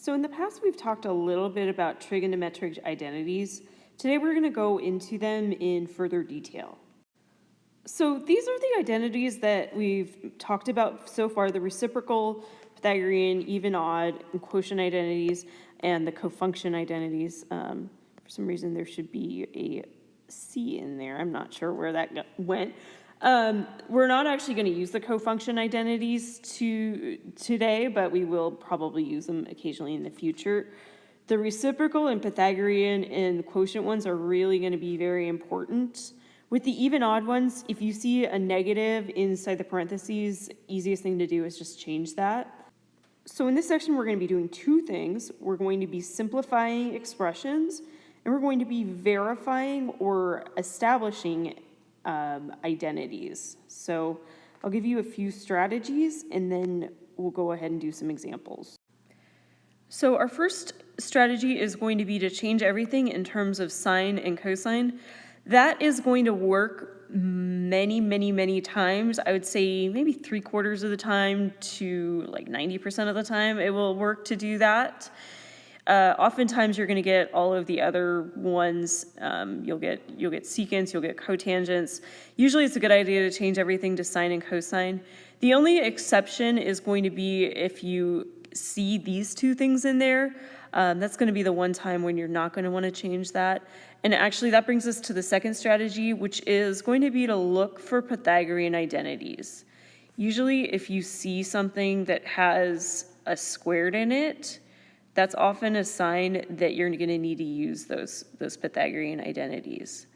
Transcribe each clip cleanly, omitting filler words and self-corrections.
So in the past, we've talked a little bit about trigonometric identities. Today, we're going to go into them in further detail. So these are the identities that we've talked about so far: the reciprocal, Pythagorean, even, odd, and quotient identities, and the cofunction identities. For some reason, there should be a C in there. I'm not sure where that went. We're not actually going to use the cofunction identities today, but we will probably use them occasionally in the future. The reciprocal and Pythagorean and quotient ones are really going to be very important. With the even odd ones, if you see a negative inside the parentheses, easiest thing to do is just change that. So in this section, we're going to be doing two things. We're going to be simplifying expressions, and we're going to be verifying or establishing identities. So I'll give you a few strategies, and then we'll go ahead and do some examples. So our first strategy is going to be to change everything in terms of sine and cosine. That is going to work many times. I would say maybe 3/4 of the time to like 90% of the time it will work to do that. Oftentimes you're going to get all of the other ones. You'll get secants, you'll get cotangents. Usually it's a good idea to change everything to sine and cosine. The only exception is going to be if you see these two things in there. That's going to be the one time when you're not going to want to change that. And actually that brings us to the second strategy, which is going to be to look for Pythagorean identities. Usually if you see something that has a squared in it, that's often a sign that you're going to need to use those Pythagorean identities.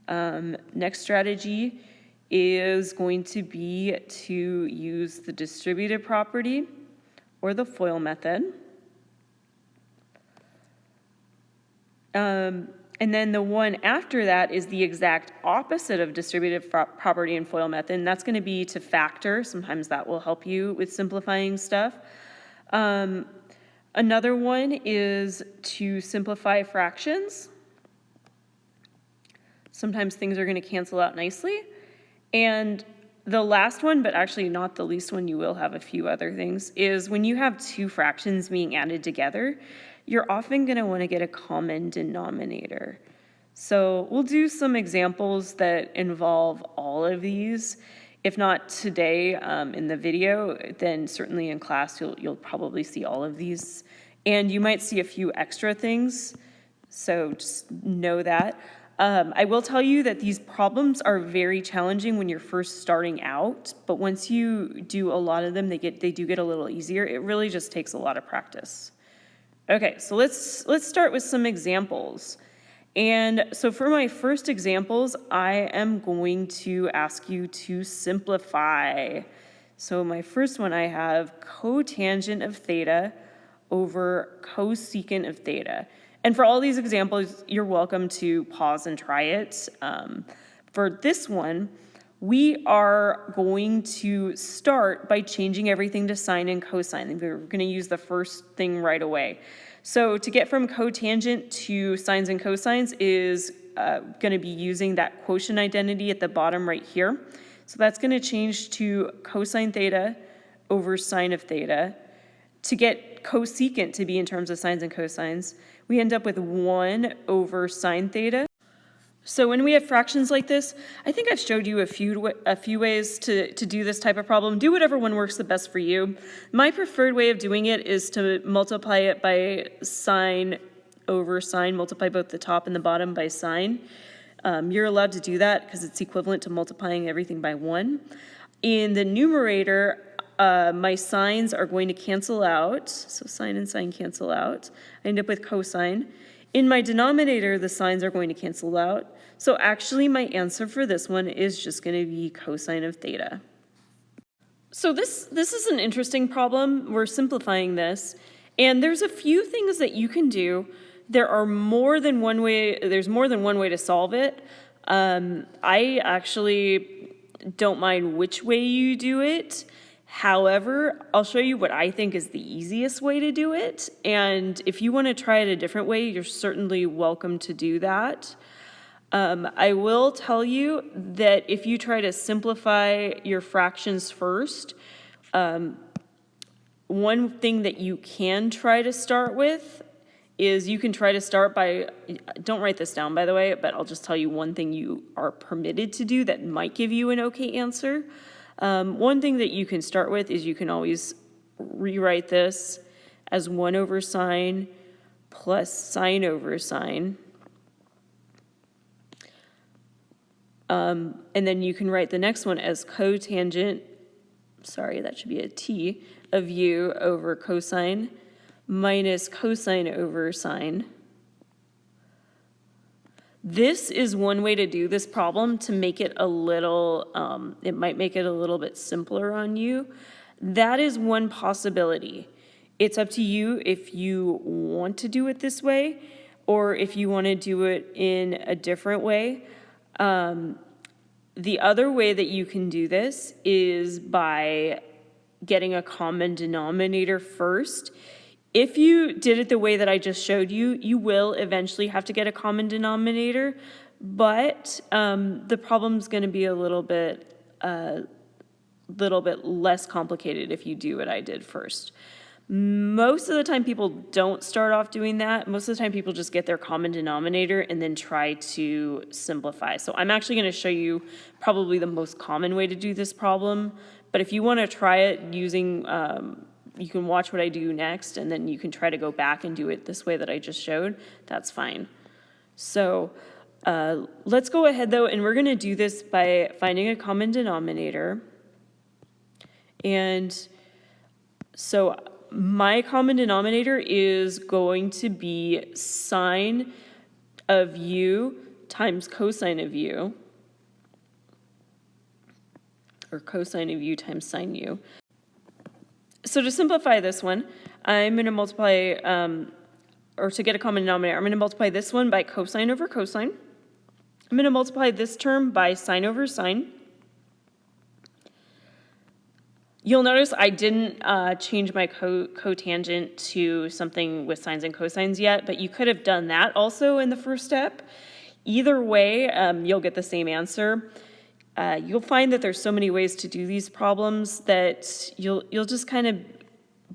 Next strategy is going to be to use the distributive property or the FOIL method. And then the one after that is the exact opposite of distributive property and FOIL method, and that's going to be to factor. Sometimes that will help you with simplifying stuff. Another one is to simplify fractions. Sometimes things are going to cancel out nicely. And the last one, but actually not the least one, you will have a few other things, is when you have two fractions being added together, you're often going to want to get a common denominator. So we'll do some examples that involve all of these. If not today in the video, then certainly in class you'll probably see all of these. And you might see a few extra things, so just know that. I will tell you that these problems are very challenging when you're first starting out, but once you do a lot of them, they do get a little easier. It really just takes a lot of practice. Okay, so let's start with some examples. And so for my first examples, I am going to ask you to simplify. So my first one, I have cotangent of theta over cosecant of theta. And for all these examples, you're welcome to pause and try it. For this one, we are going to start by changing everything to sine and cosine. We're going to use the first thing right away. So to get from cotangent to sines and cosines is going to be using that quotient identity at the bottom right here. So that's going to change to cosine theta over sine of theta. To get cosecant to be in terms of sines and cosines, we end up with 1 over sine theta. So when we have fractions like this, I think I've showed you a few ways to do this type of problem. Do whatever one works the best for you. My preferred way of doing it is to multiply it by sine over sine, multiply both the top and the bottom by sine. You're allowed to do that because it's equivalent to multiplying everything by 1. In the numerator, my sines are going to cancel out, so sine and sine cancel out. I end up with cosine. In my denominator, the sines are going to cancel out. So actually my answer for this one is just going to be cosine of theta. So this is an interesting problem. We're simplifying this. And there's a few things that you can do. There's more than one way to solve it. I actually don't mind which way you do it. However, I'll show you what I think is the easiest way to do it. And if you want to try it a different way, you're certainly welcome to do that. I will tell you that if you try to simplify your fractions first, one thing that you can try to start with is you can try to start by, don't write this down by the way, but I'll just tell you one thing you are permitted to do that might give you an okay answer. One thing that you can start with is you can always rewrite this as 1 over sine plus sine over sine. And then you can write the next one as cotangent, sorry, that should be a t, of u over cosine minus cosine over sine. This is one way to do this problem to make it a little, it might make it a little bit simpler on you. That is one possibility. It's up to you if you want to do it this way or if you want to do it in a different way. The other way that you can do this is by getting a common denominator first. If you did it the way that I just showed you, you will eventually have to get a common denominator, but the problem's going to be a little bit less complicated if you do what I did first. Most of the time people don't start off doing that. Most of the time people just get their common denominator and then try to simplify. So I'm actually going to show you probably the most common way to do this problem. But if you want to try it using, you can watch what I do next and then you can try to go back and do it this way that I just showed. That's fine. So let's go ahead though, and we're going to do this by finding a common denominator. And so my common denominator is going to be sine of u times cosine of u, or cosine of u times sine u. So to simplify this one, I'm going to multiply, or to get a common denominator, I'm going to multiply this one by cosine over cosine. I'm going to multiply this term by sine over sine. You'll notice I didn't change my cotangent to something with sines and cosines yet, but you could have done that also in the first step. Either way, you'll get the same answer. You'll find that there's so many ways to do these problems that you'll just kind of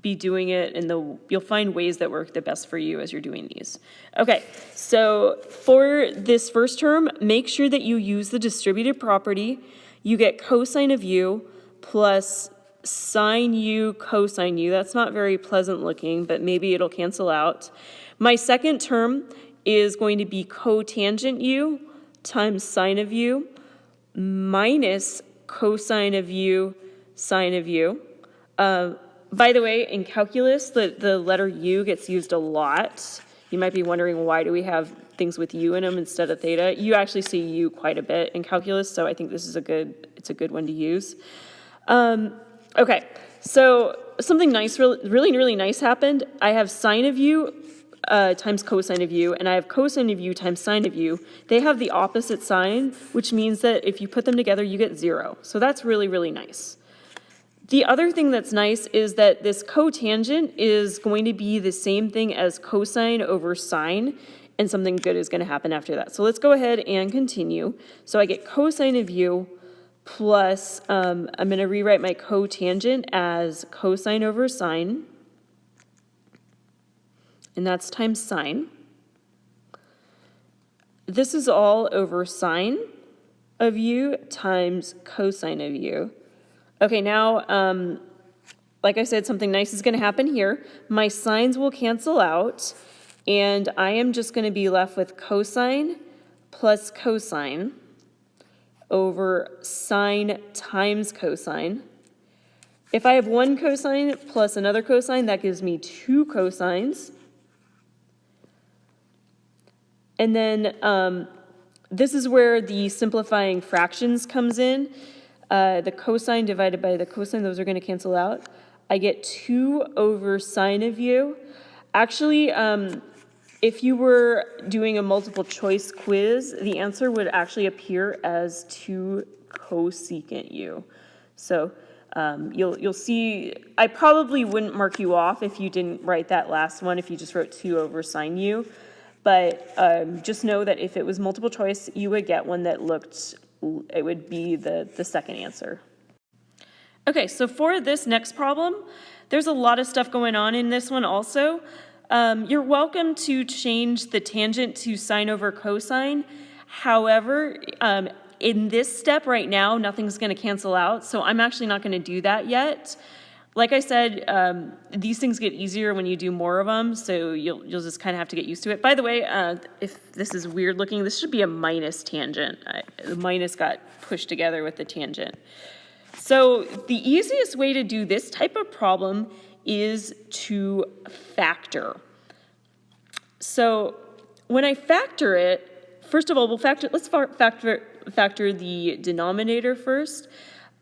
be doing it, and you'll find ways that work the best for you as you're doing these. Okay, so for this first term, make sure that you use the distributive property. You get cosine of u plus sine u cosine u. That's not very pleasant looking, but maybe it'll cancel out. My second term is going to be cotangent u times sine of u minus cosine of u sine of u. By the way, in calculus, the letter u gets used a lot. You might be wondering, why do we have things with u in them instead of theta? You actually see u quite a bit in calculus, so I think this is a good one to use. Okay, so something nice, really nice happened. I have sine of u times cosine of u, and I have cosine of u times sine of u. They have the opposite sign, which means that if you put them together, you get 0. So that's really nice. The other thing that's nice is that this cotangent is going to be the same thing as cosine over sine, and something good is going to happen after that. So let's go ahead and continue. So I get cosine of u plus, I'm going to rewrite my cotangent as cosine over sine, and that's times sine. This is all over sine of u times cosine of u. Okay, now, like I said, something nice is going to happen here. My sines will cancel out, and I am just going to be left with cosine plus cosine over sine times cosine. If I have one cosine plus another cosine, that gives me 2 cosines. And then this is where the simplifying fractions comes in. The cosine divided by the cosine, those are going to cancel out. I get 2 over sine of u. Actually, if you were doing a multiple choice quiz, the answer would actually appear as 2 cosecant u. So you'll see, I probably wouldn't mark you off if you didn't write that last one, if you just wrote 2 over sine u. But just know that if it was multiple choice, you would get one that looked, it would be the second answer. Okay, so for this next problem, There's a lot of stuff going on in this one also. You're welcome to change the tangent to sine over cosine. However, in this step right now, nothing's going to cancel out, so I'm actually not going to do that yet. Like I said, these things get easier when you do more of them, so you'll just kind of have to get used to it. By the way, if this is weird looking, this should be a minus tangent. The minus got pushed together with the tangent. So the easiest way to do this type of problem is to factor. So when I factor it, first of all, let's factor the denominator first.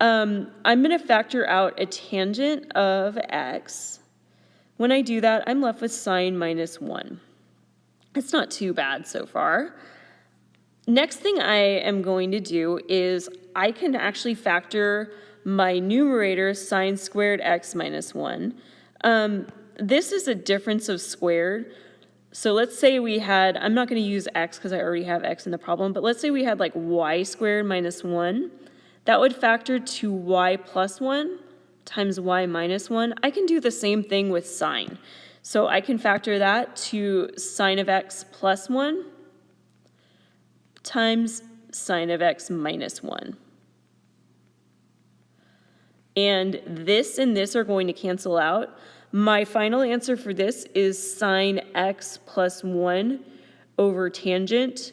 I'm going to factor out a tangent of x. When I do that, I'm left with sine minus 1. It's not too bad so far. Next thing I am going to do is I can actually factor my numerator, sine squared x minus 1. This is a difference of squared. So let's say we had, I'm not going to use x because I already have x in the problem, but let's say we had like y squared minus 1. That would factor to y plus 1 times y minus 1. I can do the same thing with sine. So I can factor that to sine of x plus 1 times sine of x minus 1. And this are going to cancel out. My final answer for this is sine x plus 1 over tangent.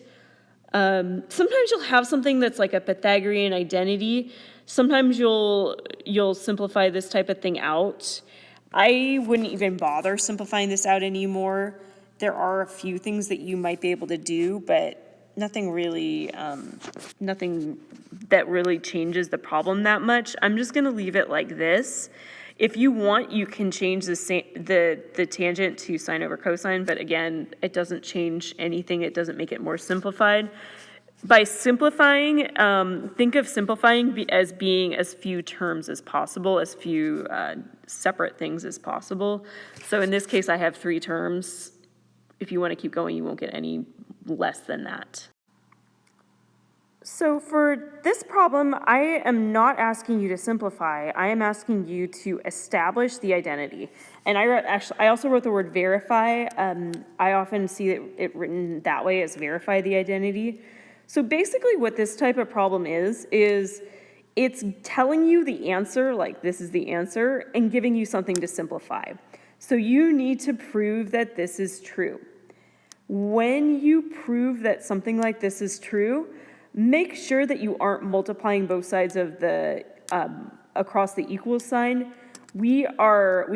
Sometimes you'll have something that's like a Pythagorean identity. Sometimes you'll simplify this type of thing out. I wouldn't even bother simplifying this out anymore. There are a few things that you might be able to do, but nothing that really changes the problem that much. I'm just going to leave it like this. If you want, you can change the tangent to sine over cosine, but again, it doesn't change anything. It doesn't make it more simplified. By simplifying, think of simplifying as being as few terms as possible, as few separate things as possible. So in this case, I have 3 terms. If you want to keep going, you won't get any less than that. So for this problem, I am not asking you to simplify. I am asking you to establish the identity. And I also wrote the word verify. I often see it written that way as verify the identity. So basically what this type of problem is it's telling you the answer, like this is the answer, and giving you something to simplify. So you need to prove that this is true. When you prove that something like this is true, make sure that you aren't multiplying both sides of the across the equal sign. We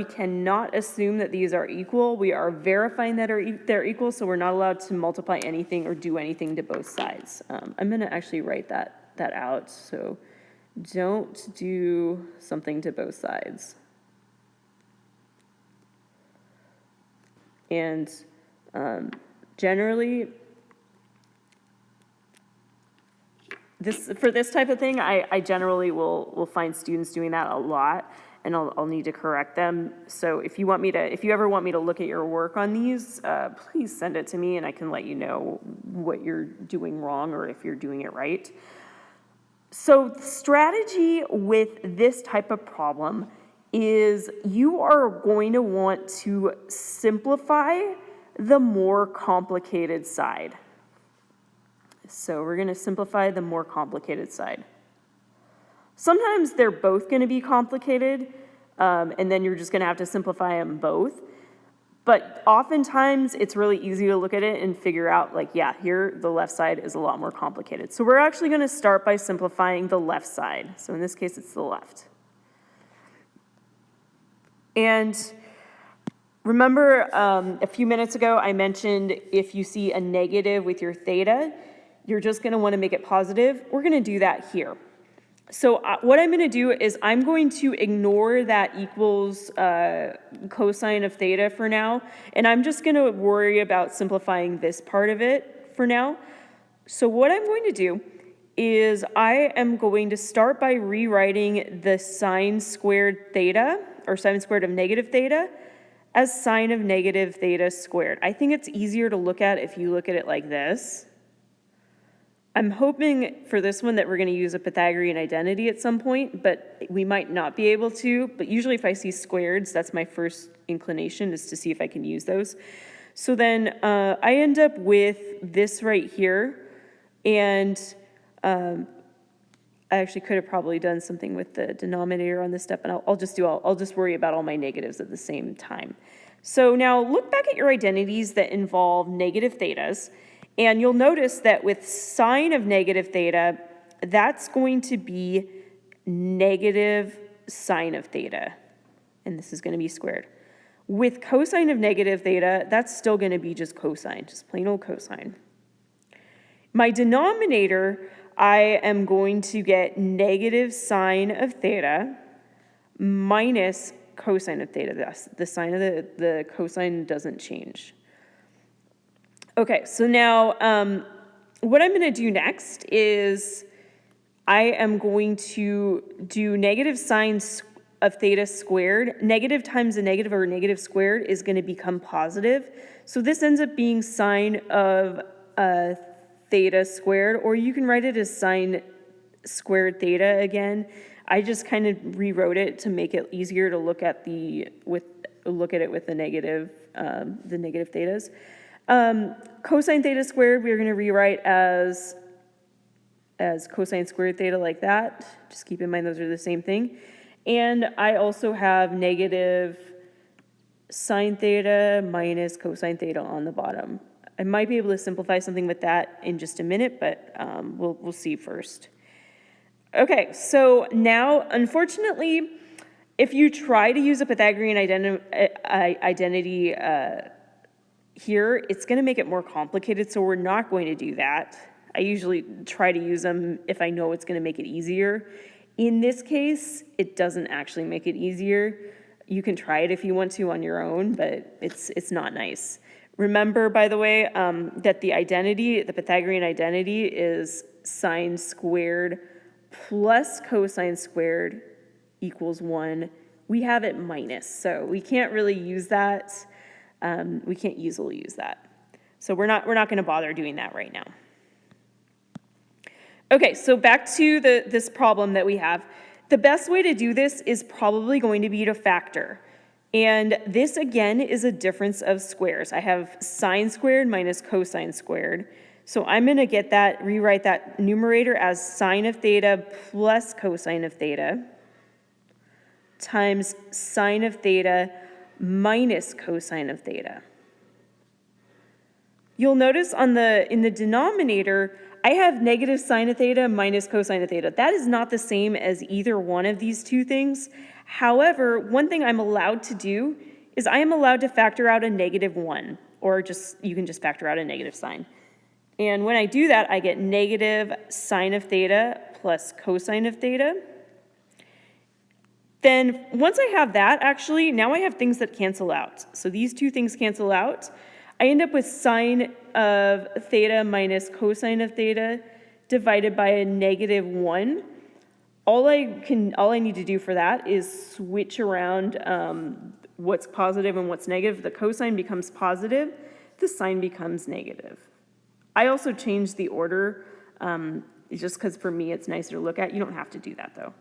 cannot assume that these are equal. We are verifying that they're equal, so we're not allowed to multiply anything or do anything to both sides. I'm going to actually write that out. So don't do something to both sides. And generally, for this type of thing, I generally will find students doing that a lot, and I'll need to correct them. So if you ever want me to look at your work on these, please send it to me, and I can let you know what you're doing wrong or if you're doing it right. So strategy with this type of problem is you are going to want to simplify the more complicated side. So we're going to simplify the more complicated side. Sometimes they're both going to be complicated, and then you're just going to have to simplify them both. But oftentimes, it's really easy to look at it and figure out, like, yeah, here the left side is a lot more complicated. So we're actually going to start by simplifying the left side. So in this case, it's the left. And remember, a few minutes ago, I mentioned if you see a negative with your theta, you're just going to want to make it positive. We're going to do that here. So what I'm going to do is I'm going to ignore that equals cosine of theta for now, and I'm just going to worry about simplifying this part of it for now. So what I'm going to do is I am going to start by rewriting the sine squared theta, or sine squared of negative theta, as sine of negative theta squared. I think it's easier to look at if you look at it like this. I'm hoping for this one that we're going to use a Pythagorean identity at some point, but we might not be able to. But usually if I see squareds, that's my first inclination, is to see if I can use those. So then I end up with this right here, and I actually could have probably done something with the denominator on this step, and I'll just worry about all my negatives at the same time. So now look back at your identities that involve negative thetas, and you'll notice that with sine of negative theta, that's going to be negative sine of theta, and this is going to be squared. With cosine of negative theta, that's still going to be just cosine, just plain old cosine. My denominator, I am going to get negative sine of theta minus cosine of theta. The sign of the cosine doesn't change. Okay, so now what I'm going to do next is I am going to do negative sine of theta squared. Negative times a negative, or negative squared, is going to become positive. So this ends up being sine of theta squared, or you can write it as sine squared theta again. I just kind of rewrote it to make it easier to look at it with the negative thetas. Cosine theta squared, we're going to rewrite as cosine squared theta, like that. Just keep in mind those are the same thing. And I also have negative sine theta minus cosine theta on the bottom. I might be able to simplify something with that in just a minute, but we'll see first. Okay, so now, unfortunately, if you try to use a Pythagorean identity here, it's going to make it more complicated, so we're not going to do that. I usually try to use them if I know it's going to make it easier. In this case, it doesn't actually make it easier. You can try it if you want to on your own, but it's not nice. Remember, by the way, that the Pythagorean identity is sine squared plus cosine squared equals 1. We have it minus, so we can't really use that. We can't easily use that. So we're not going to bother doing that right now. Okay, so back to this problem that we have. The best way to do this is probably going to be to factor. And this, again, is a difference of squares. I have sine squared minus cosine squared. So I'm going to rewrite that numerator as sine of theta plus cosine of theta times sine of theta minus cosine of theta. You'll notice in the denominator, I have negative sine of theta minus cosine of theta. That is not the same as either one of these two things. However, one thing I'm allowed to do is I am allowed to factor out a -1, or you can just factor out a negative sign. And when I do that, I get negative sine of theta plus cosine of theta. Then once I have that, actually, now I have things that cancel out. So these two things cancel out. I end up with sine of theta minus cosine of theta divided by a -1. All I need to do for that is switch around what's positive and what's negative. The cosine becomes positive, the sine becomes negative. I also changed the order just because for me it's nicer to look at. You don't have to do that though.